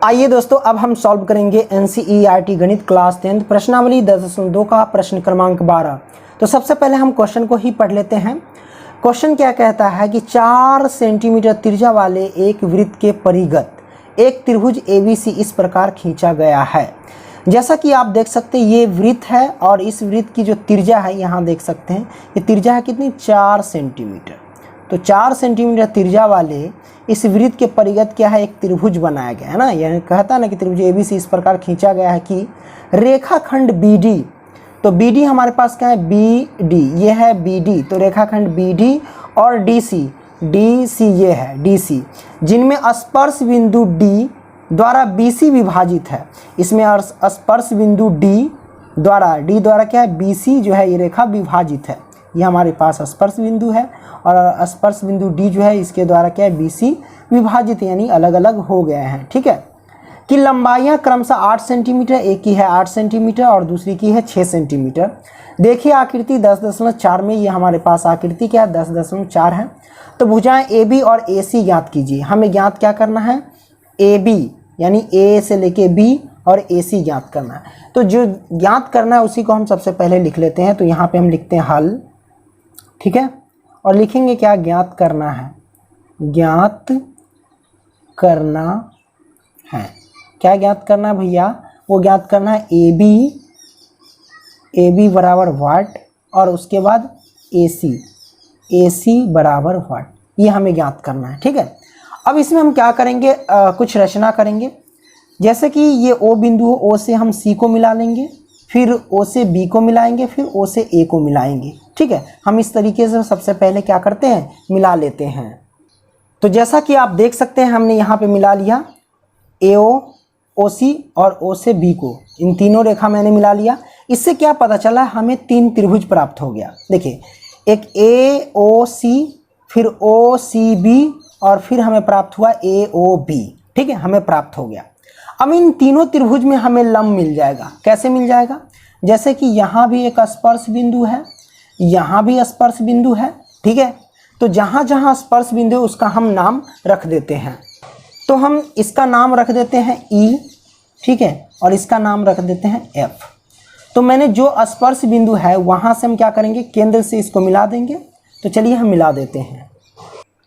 आइए दोस्तों, अब हम सॉल्व करेंगे एनसीईआरटी गणित क्लास 10 प्रश्नावली 10.2 का प्रश्न क्रमांक 12। तो सबसे पहले हम क्वेश्चन को ही पढ़ लेते हैं। क्वेश्चन क्या कहता है कि 4 सेंटीमीटर त्रिज्या वाले एक वृत्त के परिगत एक त्रिभुज एबीसी इस प्रकार खींचा गया है। जैसा कि आप देख सकते हैं ये वृत्त है और इस वृत्त की जो त्रिज्या है यहाँ देख सकते हैं, ये त्रिज्या है कितनी, 4 सेंटीमीटर। तो 4 सेंटीमीटर त्रिज्या वाले इस वृत्त के परिगत क्या है, एक त्रिभुज बनाया गया है ना। यानी कहता है ना कि त्रिभुज एबीसी इस प्रकार खींचा गया है कि रेखाखंड बीडी, तो बीडी हमारे पास क्या है, बीडी, ये है बीडी, तो रेखाखंड बीडी और डीसी, डीसी ये है डीसी, जिनमें स्पर्श बिंदु डी द्वारा बीसी विभाजित है। इसमें स्पर्श बिंदु डी द्वारा क्या है, बीसी जो है ये रेखा विभाजित है। ये हमारे पास स्पर्श बिंदु है और स्पर्श बिंदु डी जो है इसके द्वारा क्या है, बीसी विभाजित, यानी अलग अलग हो गए हैं। ठीक है, कि लंबाइयाँ क्रमशः 8 सेंटीमीटर, एक की है 8 सेंटीमीटर और दूसरी की है 6 सेंटीमीटर। देखिए आकृति 10.4 में, ये हमारे पास आकृति क्या है, 10.4 है। तो भुजाएं ए बी और ए सी ज्ञात कीजिए। हमें ज्ञात क्या करना है, ए बी यानी ए से लेके बी और ए सी ज्ञात करना है। तो जो ज्ञात करना है उसी को हम सबसे पहले लिख लेते हैं। तो यहाँ पे हम लिखते हैं हल, ठीक है, और लिखेंगे क्या, ज्ञात करना है, ज्ञात करना है। क्या ज्ञात करना है भैया, वो ज्ञात करना है ए बी बराबर वाट और उसके बाद ए सी बराबर वाट, ये हमें ज्ञात करना है। ठीक है, अब इसमें हम क्या करेंगे, कुछ रचना करेंगे। जैसे कि ये ओ बिंदु, ओ से हम सी को मिला लेंगे, फिर ओ से बी को मिलाएंगे, फिर ओ से ए को मिलाएंगे। ठीक है, हम इस तरीके से सबसे पहले क्या करते हैं, मिला लेते हैं। तो जैसा कि आप देख सकते हैं हमने यहाँ पे मिला लिया ए ओ सी और ओ से बी को, इन तीनों रेखा मैंने मिला लिया। इससे क्या पता चला, हमें 3 त्रिभुज प्राप्त हो गया। देखिए, एक ए ओ सी, फिर ओ सी बी और फिर हमें प्राप्त हुआ ए ओ बी। ठीक है, हमें प्राप्त हो गया। अब इन तीनों त्रिभुज में हमें लंब मिल जाएगा। कैसे मिल जाएगा, जैसे कि यहाँ भी एक स्पर्श बिंदु है, यहाँ भी स्पर्श बिंदु है। ठीक है, तो जहाँ जहाँ स्पर्श बिंदु है उसका हम नाम रख देते हैं। तो हम इसका नाम रख देते हैं ई, ठीक है, और इसका नाम रख देते हैं एफ। तो मैंने जो स्पर्श बिंदु है वहाँ से हम क्या करेंगे, केंद्र से इसको मिला देंगे। तो चलिए हम मिला देते हैं।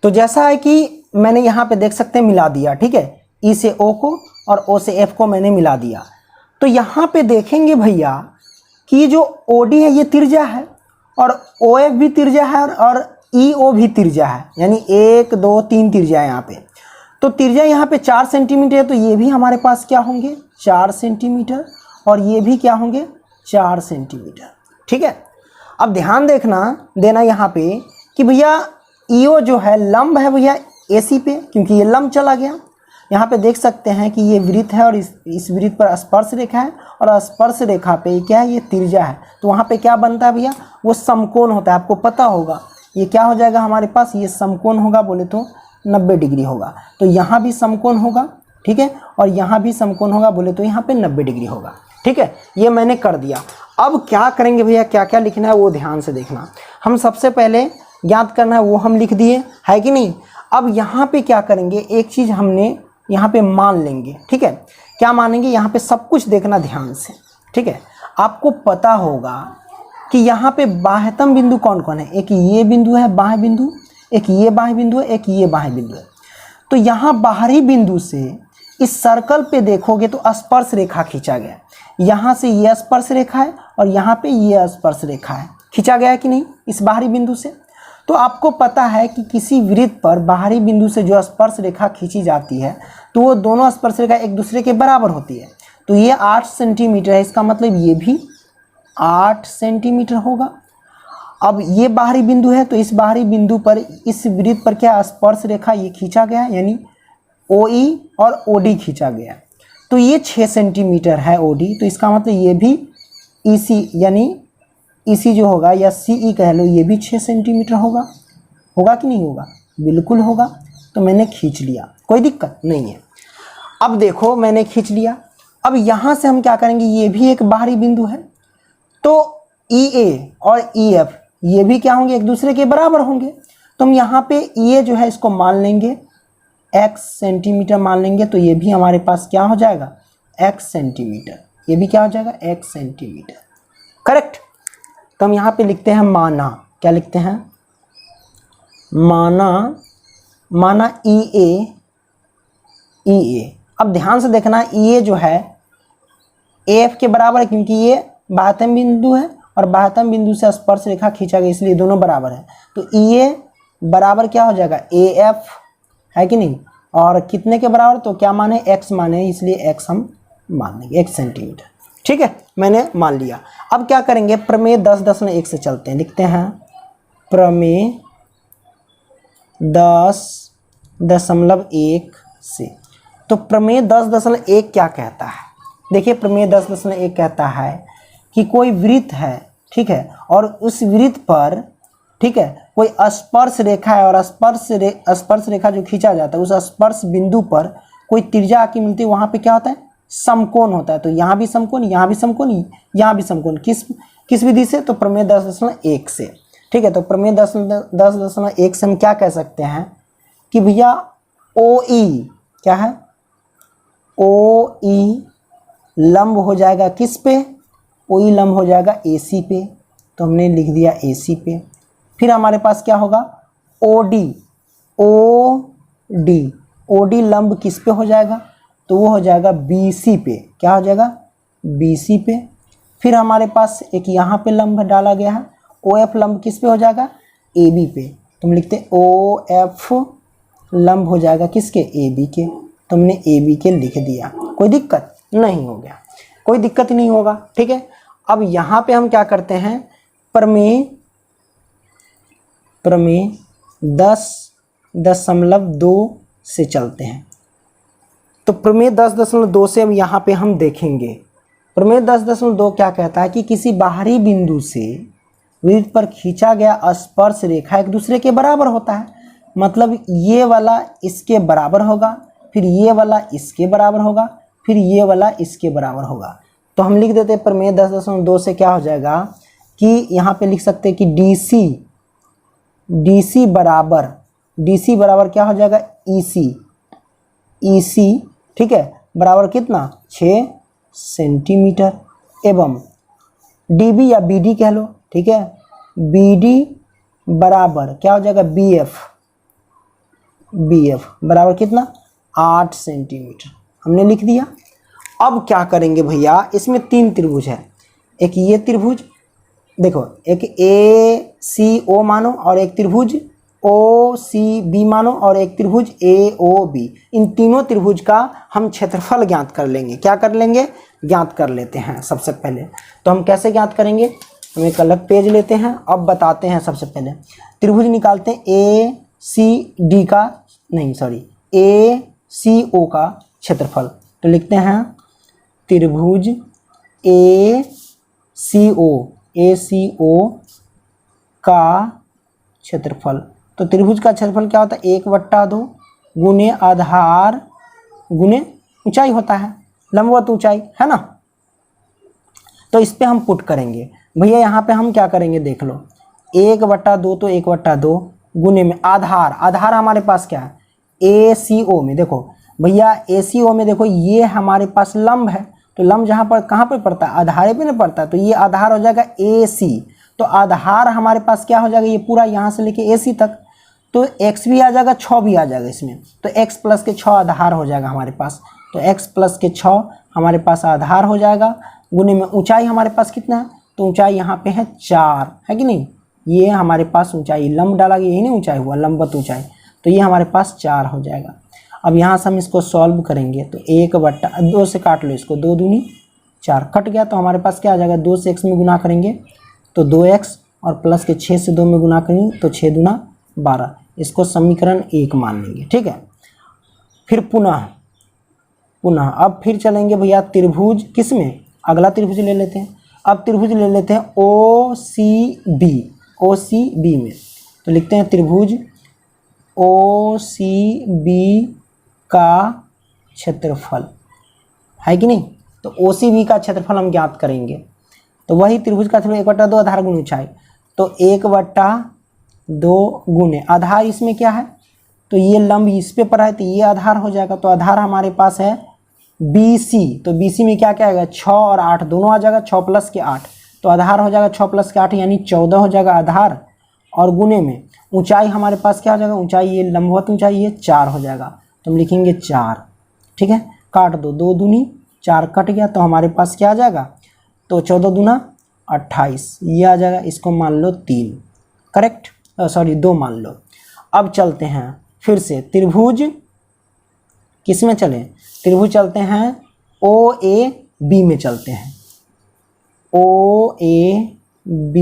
तो जैसा है कि मैंने यहाँ पे देख सकते हैं मिला दिया। ठीक है, ई से ओ को और ओ से एफ को मैंने मिला दिया। तो यहाँ पे देखेंगे भैया कि जो ओ डी है ये त्रिज्या है और ओ एफ भी त्रिज्या है और ई ओ भी त्रिज्या है, यानी 1 2 3 त्रिज्या है यहाँ पे। तो त्रिज्या यहाँ पे 4 सेंटीमीटर है, तो ये भी हमारे पास क्या होंगे, 4 सेंटीमीटर और ये भी क्या होंगे, 4 सेंटीमीटर। ठीक है, अब ध्यान देना यहाँ पे कि भैया ई ओ जो है लंब है भैया ए सी पे, क्योंकि ये लंब चला गया। यहाँ पे देख सकते हैं कि ये वृत्त है और इस वृत्त पर स्पर्श रेखा है और स्पर्श रेखा पे क्या है, ये त्रिज्या है। तो वहाँ पे क्या बनता है भैया, वो समकोण होता है। आपको पता होगा ये क्या हो जाएगा हमारे पास, ये समकोण होगा, बोले तो 90 डिग्री होगा। तो यहाँ भी समकोण होगा, ठीक है, और यहाँ भी समकोण होगा, बोले तो यहाँ पे 90 डिग्री होगा। ठीक है, ये मैंने कर दिया। अब क्या करेंगे भैया, क्या क्या लिखना है वो ध्यान से देखना। हम सबसे पहले ज्ञात करना है वो हम लिख दिए, है कि नहीं। अब यहाँ पे क्या करेंगे, एक चीज़ हमने यहाँ पे मान लेंगे। ठीक है, क्या मानेंगे, यहाँ पे सब कुछ देखना ध्यान से। ठीक है, आपको पता होगा कि यहाँ पे बाह्यतम बिंदु कौन कौन है, एक ये बिंदु है बाह्य बिंदु, एक ये बाह्य बिंदु है, एक ये बाह्य बिंदु है। तो यहाँ बाहरी बिंदु से इस सर्कल पे देखोगे तो स्पर्श रेखा खींचा गया है। यहाँ से ये स्पर्श रेखा है और यहाँ पे ये स्पर्श रेखा है, खींचा गया है कि नहीं इस बाहरी बिंदु से। तो आपको पता है कि किसी वृत्त पर बाहरी बिंदु से जो स्पर्श रेखा खींची जाती है तो वो दोनों स्पर्श रेखा एक दूसरे के बराबर होती है। तो ये 8 सेंटीमीटर है, इसका मतलब ये भी 8 सेंटीमीटर होगा। अब ये बाहरी बिंदु है, तो इस बाहरी बिंदु पर इस वृत्त पर क्या स्पर्श रेखा ये खींचा गया, यानी OE और OD खींचा गया। तो ये 6 सेंटीमीटर है OD, तो इसका मतलब ये भी EC यानी EC जो होगा या CE कह लो, ये भी 6 सेंटीमीटर होगा। होगा कि नहीं होगा, बिल्कुल होगा। तो मैंने खींच लिया, कोई दिक्कत नहीं है। अब देखो मैंने खींच लिया। अब यहाँ से हम क्या करेंगे, ये भी एक बाहरी बिंदु है, तो EA और EF ये भी क्या होंगे, एक दूसरे के बराबर होंगे। तो हम यहाँ पे EA जो है इसको मान लेंगे x सेंटीमीटर मान लेंगे तो ये भी हमारे पास क्या हो जाएगा, x सेंटीमीटर, ये भी क्या हो जाएगा, x सेंटीमीटर। करेक्ट। तो हम यहाँ पे लिखते हैं माना, क्या लिखते हैं, माना EA। अब ध्यान से देखना, EA जो है AF के बराबर है, क्योंकि ये बाह्यतम बिंदु है और बाह्यतम बिंदु से स्पर्श रेखा खींचा गया, इसलिए दोनों बराबर है। तो EA बराबर क्या हो जाएगा, AF, है कि नहीं। और कितने के बराबर, तो क्या माने, x माने, इसलिए x हम मान लेंगे, 1 सेंटीमीटर। ठीक है, मैंने मान लिया। अब क्या करेंगे, प्रमेय 10.1 से चलते हैं, लिखते हैं प्रमेय 10.1 से। तो प्रमेय 10.1 क्या कहता है, देखिए प्रमेय 10.1 कहता है कि कोई वृत्त है, ठीक है, और उस वृत्त पर, ठीक है, कोई स्पर्श रेखा है और स्पर्श रेखा जो खींचा जाता है, उस स्पर्श बिंदु पर कोई त्रिज्या आकी मिलती है, वहाँ पे क्या होता है, समकोण होता है। तो यहाँ भी समकोण, यहाँ भी समकोण, यहाँ भी समकोण, किस विधि से, तो प्रमेय 10.1 से। ठीक है, तो प्रमेय 10.1 से हम क्या कह सकते हैं कि भैया OE क्या है, OE लंब हो जाएगा किस पे, OE लंब हो जाएगा AC पे, तो हमने लिख दिया AC पे। फिर हमारे पास क्या होगा, OD लंब किस पे हो जाएगा, तो वो हो जाएगा BC पे, क्या हो जाएगा, BC पे। फिर हमारे पास एक यहाँ पे लंब डाला गया है, OF लंब किस पे हो जाएगा, AB पे, तुम लिखते OF लंब हो जाएगा किसके, AB के, तुमने AB के लिख दिया, कोई दिक्कत नहीं हो गया, कोई दिक्कत नहीं होगा। ठीक है, अब यहाँ पे हम क्या करते हैं, प्रमेय 10.2 से चलते हैं। तो प्रमेय 10.2 से अब यहाँ पे हम देखेंगे, प्रमेय 10.2 क्या कहता है कि किसी बाहरी बिंदु से वृत्त पर खींचा गया स्पर्श रेखा एक दूसरे के बराबर होता है। मतलब ये वाला इसके बराबर होगा, फिर ये वाला इसके बराबर होगा, फिर ये वाला इसके बराबर होगा। तो हम लिख देते हैं प्रमेय 10.2 से क्या हो जाएगा कि यहाँ पे लिख सकते हैं कि DC बराबर क्या हो जाएगा, EC, ठीक है, बराबर कितना, 6 सेंटीमीटर, एवं DB या BD कह लो, ठीक है, BD बराबर क्या हो जाएगा, BF बराबर कितना, 8 सेंटीमीटर, हमने लिख दिया। अब क्या करेंगे भैया, इसमें 3 त्रिभुज है, एक ये त्रिभुज देखो, एक ACO मानो, और एक त्रिभुज OCB मानो, और एक त्रिभुज AOB। इन तीनों त्रिभुज का हम क्षेत्रफल ज्ञात कर लेंगे। क्या कर लेंगे, ज्ञात कर लेते हैं सबसे पहले। तो हम कैसे ज्ञात करेंगे, हम एक अलग पेज लेते हैं, अब बताते हैं। सबसे पहले त्रिभुज निकालते हैं ACO का क्षेत्रफल। तो लिखते हैं त्रिभुज ACO का क्षेत्रफल। तो त्रिभुज का क्षेत्रफल क्या होता है, 1/2 गुने आधार गुने ऊंचाई होता है, लंबवत ऊंचाई, है ना। तो इस पे हम पुट करेंगे भैया, यहाँ पे हम क्या करेंगे देख लो, 1/2 तो 1/2 गुने में आधार हमारे पास क्या है, ACO में। देखो भैया ACO में देखो, ये हमारे पास लंब है, तो लंब जहाँ पर कहाँ पर पड़ता है, आधार पे ना पड़ता है, तो ये आधार हो जाएगा AC। तो आधार हमारे पास क्या हो जाएगा, ये पूरा यहाँ से लेके AC तक, तो x भी आ जाएगा, 6 भी आ जाएगा इसमें, तो x प्लस के 6 आधार हो जाएगा हमारे पास। तो x प्लस के 6 हमारे पास आधार हो जाएगा, गुने में ऊंचाई हमारे पास कितना है, तो ऊंचाई यहाँ पे है 4, है कि नहीं। ये हमारे पास ऊंचाई, लंब डाला गया, यही नहीं ऊंचाई हुआ, लंबवत ऊंचाई, तो ये हमारे पास 4 हो जाएगा। अब यहाँ से हम इसको सॉल्व करेंगे, तो 1/2 से काट लो इसको, 2 दूनी 4 कट गया, तो हमारे पास क्या आ जाएगा, 2 से x में गुना करेंगे तो 2x, और प्लस के 6 से 2 में गुना करेंगे तो 6 दूना 12। इसको समीकरण 1 मान लेंगे, ठीक है। फिर पुनः अब फिर चलेंगे भैया त्रिभुज किस में, अगला त्रिभुज ले लेते हैं। अब त्रिभुज ले लेते हैं OCB में। तो लिखते हैं त्रिभुज OCB का क्षेत्रफल, है कि नहीं। तो OCB का क्षेत्रफल हम ज्ञात करेंगे, तो वही त्रिभुज का क्षेत्रफल 1/2 आधार गुण ऊंचाई, तो 1/2 गुने आधार, इसमें क्या है तो ये लंब इस पे पड़ा है तो ये आधार हो जाएगा। तो आधार हमारे पास है BC, तो BC में क्या क्या आएगा 6 और 8 दोनों आ जाएगा, 6 प्लस के 8, तो आधार हो जाएगा 6 प्लस के 8 यानी 14 हो जाएगा आधार। और गुने में ऊंचाई हमारे पास क्या हो जाएगा, ऊंचाई ये लंबवत ऊंचाई ये 4 हो जाएगा, तो हम लिखेंगे 4। ठीक है, काट दो, 2 दूनी 4 कट गया, तो हमारे पास क्या आ जाएगा, तो 14 दूना 28 ये आ जाएगा। इसको मान लो 3, करेक्ट, सॉरी 2 मान लो। अब चलते हैं फिर से त्रिभुज, किस में चलें, त्रिभुज चलते हैं OAB में चलते हैं, OAB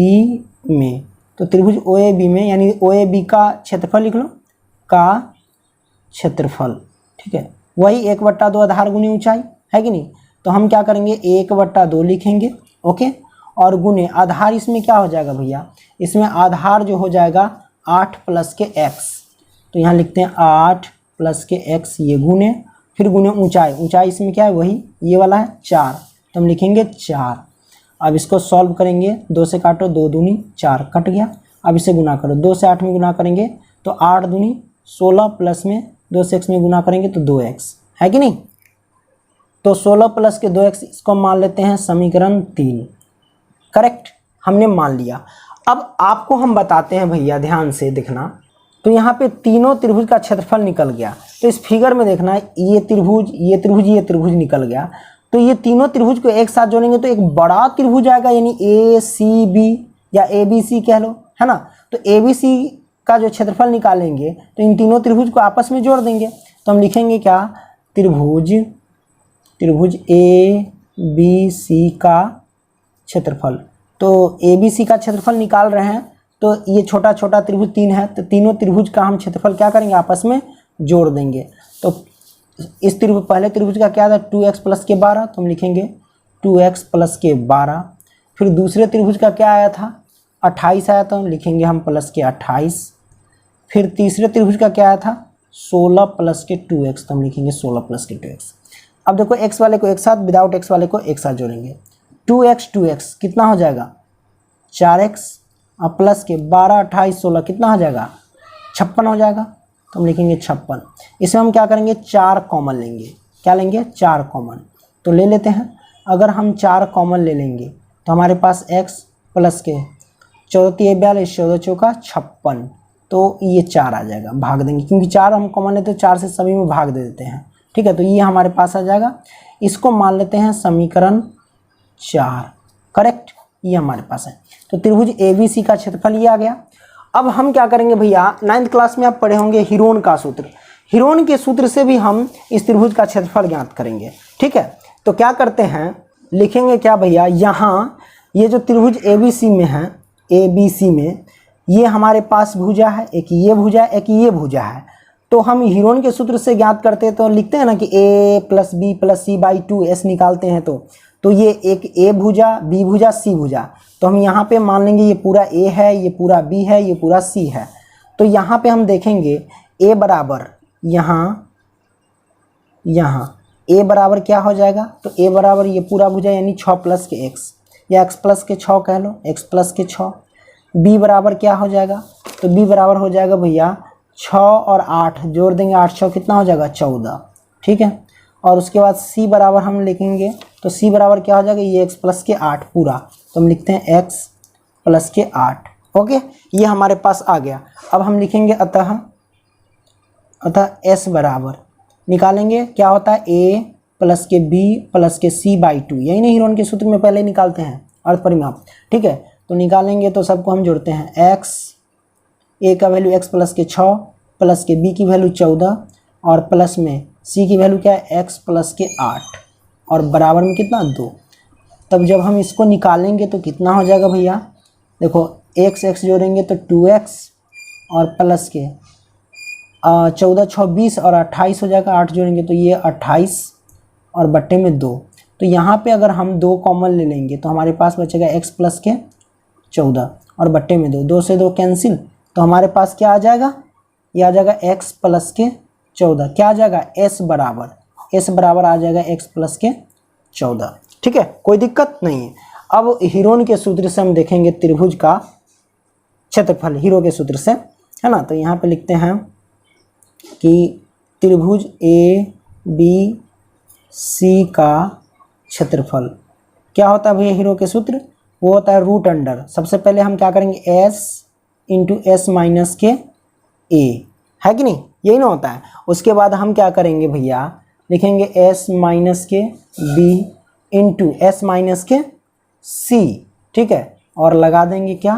में। तो त्रिभुज OAB में यानी OAB का क्षेत्रफल लिख लो, का क्षेत्रफल, ठीक है, वही 1/2 आधार गुनी ऊंचाई है कि नहीं। तो हम क्या करेंगे 1/2 लिखेंगे, ओके, और गुने आधार इसमें क्या हो जाएगा भैया, इसमें आधार जो हो जाएगा 8 प्लस के x, तो यहाँ लिखते हैं 8 प्लस के x, ये गुने, फिर गुने ऊंचाई, ऊंचाई इसमें क्या है वही ये वाला है 4, तो हम लिखेंगे 4। अब इसको सॉल्व करेंगे, 2 से काटो, 2 दूनी 4 कट गया। अब इसे गुना करो, 2 से 8 में गुना करेंगे तो 8 दूनी 16 प्लस में 2 से x में गुना करेंगे तो 2x है कि नहीं। तो 16 प्लस के 2x, इसको मान लेते हैं समीकरण 3, करेक्ट, हमने मान लिया। अब आपको हम बताते हैं भैया, ध्यान से देखना, तो यहाँ पे तीनों त्रिभुज का क्षेत्रफल निकल गया। तो इस फिगर में देखना, ये त्रिभुज, ये त्रिभुज, ये त्रिभुज निकल गया। तो ये तीनों त्रिभुज को एक साथ जोड़ेंगे तो एक बड़ा त्रिभुज आएगा, यानी ACB या ABC कह लो, है ना। तो ABC का जो क्षेत्रफल निकालेंगे तो इन तीनों त्रिभुज को आपस में जोड़ देंगे। तो हम लिखेंगे क्या, त्रिभुज ABC का क्षेत्रफल। तो ABC का क्षेत्रफल निकाल रहे हैं, तो ये छोटा छोटा त्रिभुज 3 है, तो तीनों त्रिभुज का हम क्षेत्रफल क्या करेंगे, आपस में जोड़ देंगे। तो इस त्रिभुज, पहले त्रिभुज का क्या था 2x प्लस के 12, तो हम लिखेंगे 2x प्लस के 12। फिर दूसरे त्रिभुज का क्या आया था 28 आया, तो लिखेंगे हम प्लस के 28। फिर तीसरे त्रिभुज का क्या आया था 16 प्लस के 2x, तो हम लिखेंगे 16 प्लस के 2x। अब देखो x वाले को एक साथ, विदाउट x वाले को एक साथ जोड़ेंगे, 2x कितना हो जाएगा 4x, और प्लस के 12 28 16 कितना हो जाएगा 56 हो जाएगा, तो हम लिखेंगे 56। इसमें हम क्या करेंगे 4 कॉमन लेंगे, क्या लेंगे 4 कॉमन, तो ले लेते हैं। अगर हम 4 कॉमन ले लेंगे तो हमारे पास x प्लस के 14 × 42 14 चौका 56, तो ये 4 आ जाएगा, भाग देंगे क्योंकि 4 हम कॉमन लेते हैं, 4 से सभी में भाग दे देते हैं, ठीक है। तो ये हमारे पास आ जाएगा, इसको मान लेते हैं समीकरण 4, करेक्ट, ये हमारे पास है। तो त्रिभुज ABC का क्षेत्रफल ये आ गया। अब हम क्या करेंगे भैया, 9th क्लास में आप पढ़े होंगे हीरोन का सूत्र, हीरोन के सूत्र से भी हम इस त्रिभुज का क्षेत्रफल ज्ञात करेंगे, ठीक है। तो क्या करते हैं, लिखेंगे क्या भैया, यहाँ ये जो त्रिभुज ABC में है, ABC में ये हमारे पास भुजा है, एक ये भुजा है, एक ये भुजा है। तो हम हीरोन के सूत्र से ज्ञात करते हैं, तो लिखते हैं ना कि A + B + C/2 S निकालते हैं, तो ये एक A भुजा, B भुजा, C भुजा। तो हम यहाँ पे मान लेंगे ये पूरा A है, ये पूरा B है, ये पूरा C है। तो यहाँ पे हम देखेंगे A बराबर, यहाँ A बराबर क्या हो जाएगा, तो A बराबर ये पूरा भुजा यानी 6 प्लस के x, या x प्लस के 6 कह लो, x प्लस के 6। B बराबर क्या हो जाएगा, तो B बराबर हो जाएगा भैया 6 और 8 जोड़ देंगे, 8 6 कितना हो जाएगा 14, ठीक है। और उसके बाद C बराबर हम लिखेंगे, तो C बराबर क्या हो जाएगा, ये x प्लस के 8 पूरा, तो हम लिखते हैं x प्लस के 8, ओके, ये हमारे पास आ गया। अब हम लिखेंगे अतः S बराबर निकालेंगे, क्या होता है A प्लस के B प्लस के C/2, यही नहीं हीरोन के सूत्र में पहले निकालते हैं अर्थ परिमाप, ठीक है। तो निकालेंगे तो सबको हम जोड़ते हैं, x, A का वैल्यू x प्लस के 6 प्लस के B की वैल्यू 14 और प्लस में C की वैल्यू क्या है x प्लस के 8 और बराबर में कितना 2। तब जब हम इसको निकालेंगे तो कितना हो जाएगा भैया, देखो x जोड़ेंगे तो 2x और प्लस के 14 6 20 और 28 हो जाएगा, 8 जोड़ेंगे तो ये 28 और बट्टे में 2। तो यहाँ पे अगर हम 2 कॉमन ले लेंगे तो हमारे पास बचेगा x प्लस के 14 और बट्टे में 2, 2 से 2 कैंसिल, तो हमारे पास क्या आ जाएगा, ये आ जाएगा x प्लस के 14, क्या आ जाएगा S बराबर आ जाएगा x प्लस के 14, ठीक है, कोई दिक्कत नहीं है। अब हीरोन के सूत्र से हम देखेंगे त्रिभुज का क्षेत्रफल, हीरो के सूत्र से, है ना। तो यहाँ पे लिखते हैं कि त्रिभुज ए बी सी का क्षेत्रफल क्या होता है भैया, हीरो के सूत्र वो होता है रूट अंडर। सबसे पहले हम क्या करेंगे, एस इंटू एस माइनस के ए, है कि नहीं, यही ना होता है। उसके बाद हम क्या करेंगे भैया, लिखेंगे एस माइनस के बी इंटू एस माइनस के सी, ठीक है, और लगा देंगे क्या,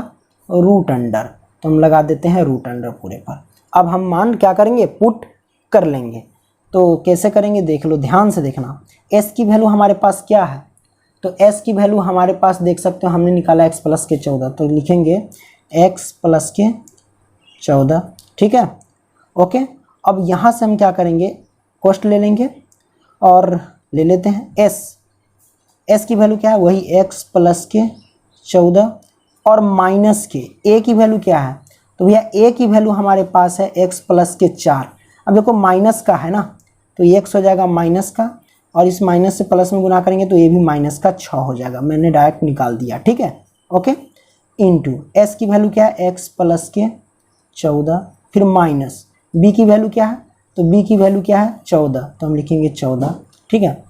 रूट अंडर। तो हम लगा देते हैं रूट अंडर पूरे पर। अब हम मान क्या करेंगे, पुट कर लेंगे। तो कैसे करेंगे देख लो, ध्यान से देखना। एस की वैल्यू हमारे पास क्या है, तो एस की वैल्यू हमारे पास देख सकते हो, हमने निकाला एक्स प्लस के 14, तो लिखेंगे एक्स प्लस के 14, ठीक है, ओके। अब यहाँ से हम क्या करेंगे, कॉस्ट ले लेंगे और ले लेते हैं एस। एस की वैल्यू क्या है, वही एक्स प्लस के 14 और माइनस के ए की वैल्यू क्या है, तो भैया ए की वैल्यू हमारे पास है एक्स प्लस के 4। अब देखो माइनस का है ना, तो ये एक्स हो जाएगा माइनस का, और इस माइनस से प्लस में गुना करेंगे तो ये भी माइनस का 6 हो जाएगा। मैंने डायरेक्ट निकाल दिया, ठीक है, ओके। इंटू एस की वैल्यू क्या है, एक्स प्लस के 14, फिर माइनस बी की वैल्यू क्या है, तो बी की वैल्यू क्या है 14, तो हम लिखेंगे 14, ठीक है।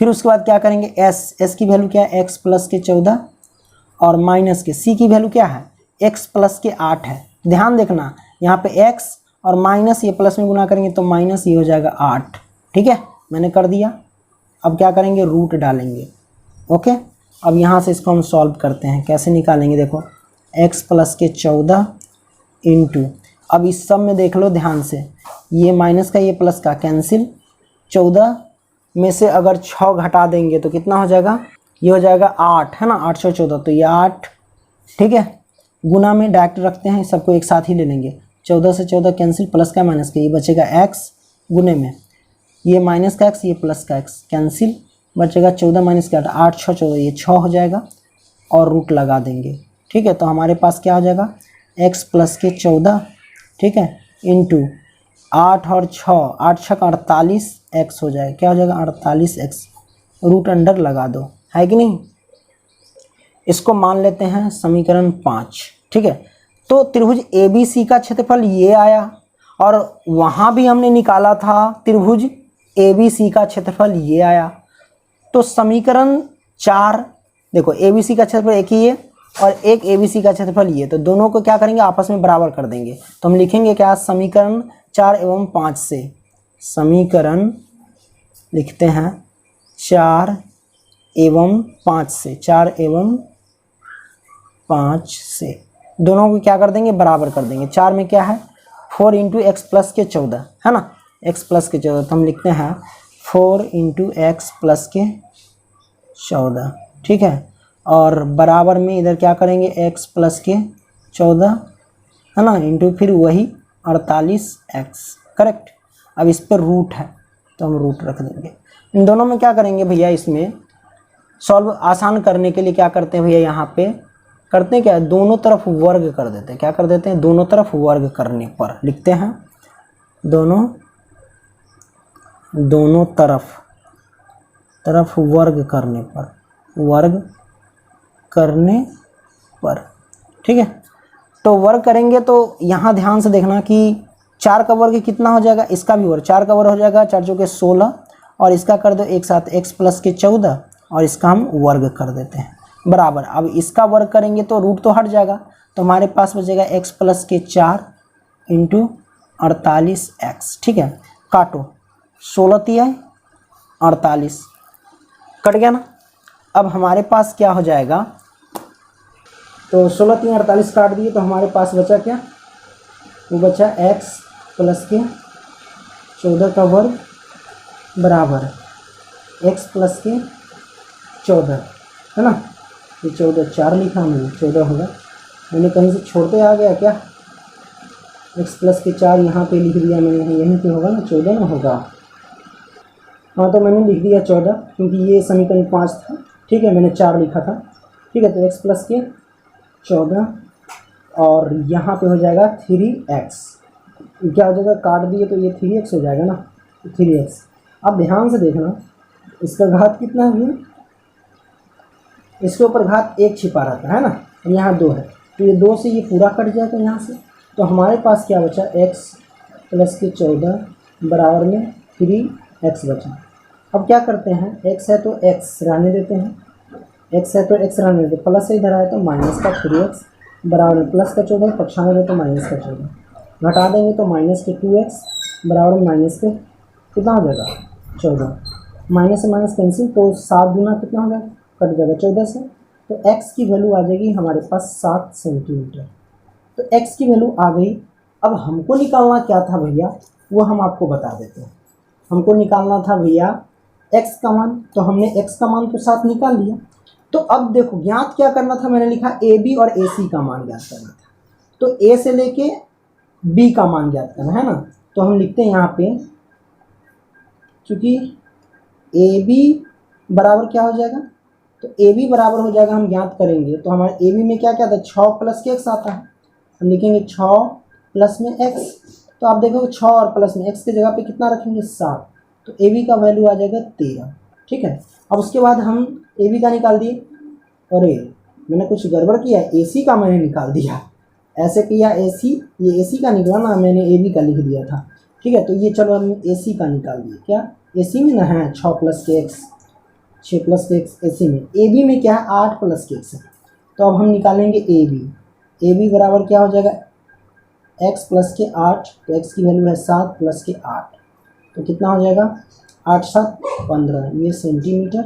फिर उसके बाद क्या करेंगे, एस की वैल्यू क्या है, एक्स प्लस के 14 और माइनस के सी की वैल्यू क्या है, एक्स प्लस के 8 है। ध्यान देखना यहाँ पे एक्स और माइनस ये प्लस में गुना करेंगे तो माइनस ये हो जाएगा 8, ठीक है, मैंने कर दिया। अब क्या करेंगे, रूट डालेंगे, ओके। अब यहाँ से इसको हम सॉल्व करते हैं, कैसे निकालेंगे, देखो एक्स प्लस के 14 इंटू, अब इस सब में देख लो ध्यान से, ये माइनस का ये प्लस का कैंसिल, 14 में से अगर 6 घटा देंगे तो कितना हो जाएगा, ये हो जाएगा 8, है ना, 814, तो ये 8, ठीक है। गुना में डायरेक्ट रखते हैं, सबको एक साथ ही ले लेंगे, 14 से 14 कैंसिल, प्लस का माइनस का, ये बचेगा एक्स, गुने में ये माइनस का एक्स, ये प्लस का एक्स कैंसिल, बचेगा 14 माइनस का 8, 8 6 14, ये 6 हो जाएगा और रूट लगा देंगे, ठीक है। तो हमारे पास क्या हो जाएगा, एक्स प्लस के 14, ठीक है, इंटू 8 और 6, 8 6 48 एक्स हो जाएगा, क्या हो जाएगा 48 एक्स, रूट अंडर लगा दो, है कि नहीं। इसको मान लेते हैं समीकरण 5, ठीक है। तो त्रिभुज ABC का क्षेत्रफल ये आया, और वहाँ भी हमने निकाला था त्रिभुज ABC का क्षेत्रफल ये आया। तो समीकरण 4, देखो ABC का क्षेत्रफल एक ही है और एक ABC का क्षेत्रफल ये, तो दोनों को क्या करेंगे, आपस में बराबर कर देंगे। तो हम लिखेंगे क्या, समीकरण 4 एवं 5 से, समीकरण लिखते हैं 4 एवं 5 से, 4 एवं 5 से दोनों को क्या कर देंगे, बराबर कर देंगे। 4 में क्या है, 4 इंटू एक्स प्लस के 14, है ना, एक्स प्लस के 14, तो हम लिखते हैं 4 इंटू एक्स प्लस के 14, ठीक है। और बराबर में इधर क्या करेंगे, एक्स प्लस के 14, है ना, इंटू फिर वही 48 एक्स, करेक्ट। अब इस पर रूट है तो हम रूट रख देंगे। इन दोनों में क्या करेंगे भैया, इसमें सॉल्व आसान करने के लिए क्या करते हैं भैया, यहाँ पे करते हैं क्या, दोनों तरफ वर्ग कर देते हैं। क्या कर देते हैं, दोनों तरफ वर्ग करने पर लिखते हैं, दोनों तरफ वर्ग करने पर, वर्ग करने पर, ठीक है। तो वर्ग करेंगे तो यहाँ ध्यान से देखना कि 4 का वर्ग कितना हो जाएगा, इसका भी वर्ग, 4 का वर्ग हो जाएगा 4 चौके 16, और इसका कर दो एक साथ एक्स प्लस के 14, और इसका हम वर्ग कर देते हैं बराबर। अब इसका वर्ग करेंगे तो रूट तो हट जाएगा, तो हमारे पास बचेगा एक्स प्लस के 4 इंटू 48 एक्स, ठीक है। काटो, 16 तिया 48, कट गया ना। अब हमारे पास क्या हो जाएगा, तो 16 3 48 काट दिए, तो हमारे पास बचा क्या, वो बचा एक्स प्लस के 14 का वर्ग बराबर एक्स प्लस के 14, है ना। ये 14 4 लिखा मैंने, 14 होगा, मैंने कहीं से छोड़ते आ गया क्या, एक्स प्लस के 4 यहाँ पे लिख दिया मैंने, यहीं पे होगा ना, 14 ना होगा, हाँ तो मैंने लिख दिया 14, क्योंकि ये समीकरण 5 था, ठीक है, मैंने 4 लिखा था, ठीक है। तो एक्स प्लस के 14 और यहाँ पे हो जाएगा 3x, क्या हो जाएगा, काट दिए तो ये 3x हो जाएगा ना, 3x। अब ध्यान से देखना, इसका घात कितना है भैया, इसके ऊपर घात 1 छिपा रहता है ना, यहाँ 2 है, तो ये 2 से ये पूरा कट जाएगा यहाँ से, तो हमारे पास क्या बचा, x प्लस के 14 बराबर में 3x बचा। अब क्या करते हैं, x है तो x रहने देते हैं, x है तो x रहने देते, प्लस से इधर आए तो माइनस का 3x बराबर में प्लस का 14, पक्षा में तो माइनस का 14, घटा देंगे तो माइनस के 2x बराबर में माइनस के कितना हो जाएगा 14, माइनस से माइनस कैंसिल तो 7 गुना कितना हो जाएगा, कट जाएगा 14 से, तो x की वैल्यू आ जाएगी हमारे पास 7 सेंटीमीटर। तो x की वैल्यू आ गई। अब हमको निकालना क्या था भैया, वो हम आपको बता देते हैं। हमको निकालना था भैया x का मान, तो हमने x का मान तो 7 निकाल लिया। तो अब देखो ज्ञात क्या करना था, मैंने लिखा AB और AC का मान ज्ञात करना था। तो A से लेके B का मान ज्ञात करना है ना, तो हम लिखते हैं यहाँ पे, क्योंकि AB बराबर क्या हो जाएगा, तो AB बराबर हो जाएगा, हम ज्ञात करेंगे तो हमारे AB में क्या क्या था, 6 प्लस के x आता है, हम लिखेंगे 6 प्लस में x, तो आप देखोगे 6 और प्लस में x की जगह पे कितना रखेंगे 7, तो AB का वैल्यू आ जाएगा 13। ठीक है, अब उसके बाद हम AB का निकाल दिए, अरे मैंने कुछ गड़बड़ किया, AC का मैंने निकाल दिया, ऐसे किया AC, ये AC का निकला ना, मैंने AB का लिख दिया था। ठीक है, तो ये चलो हम AC का निकाल दिए, क्या AC में ना है 6 प्लस के x, 6 प्लस के x AC में, AB में क्या है 8 प्लस के x है, तो अब हम निकालेंगे AB बराबर क्या हो जाएगा x प्लस के 8, तो x की वैल्यू है 7 प्लस के 8, तो कितना हो जाएगा 8 7 15, ये सेंटीमीटर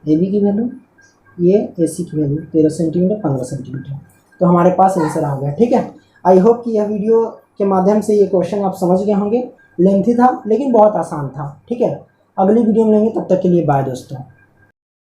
AB की वैल्यू, ये AC की वैल्यू 13 सेंटीमीटर 15 सेंटीमीटर, तो हमारे पास आंसर आ गया। ठीक है, आई होप कि यह वीडियो के माध्यम से ये क्वेश्चन आप समझ गए होंगे। लेंथी था लेकिन बहुत आसान था। ठीक है, अगली वीडियो में लेंगे, तब तक के लिए बाय दोस्तों।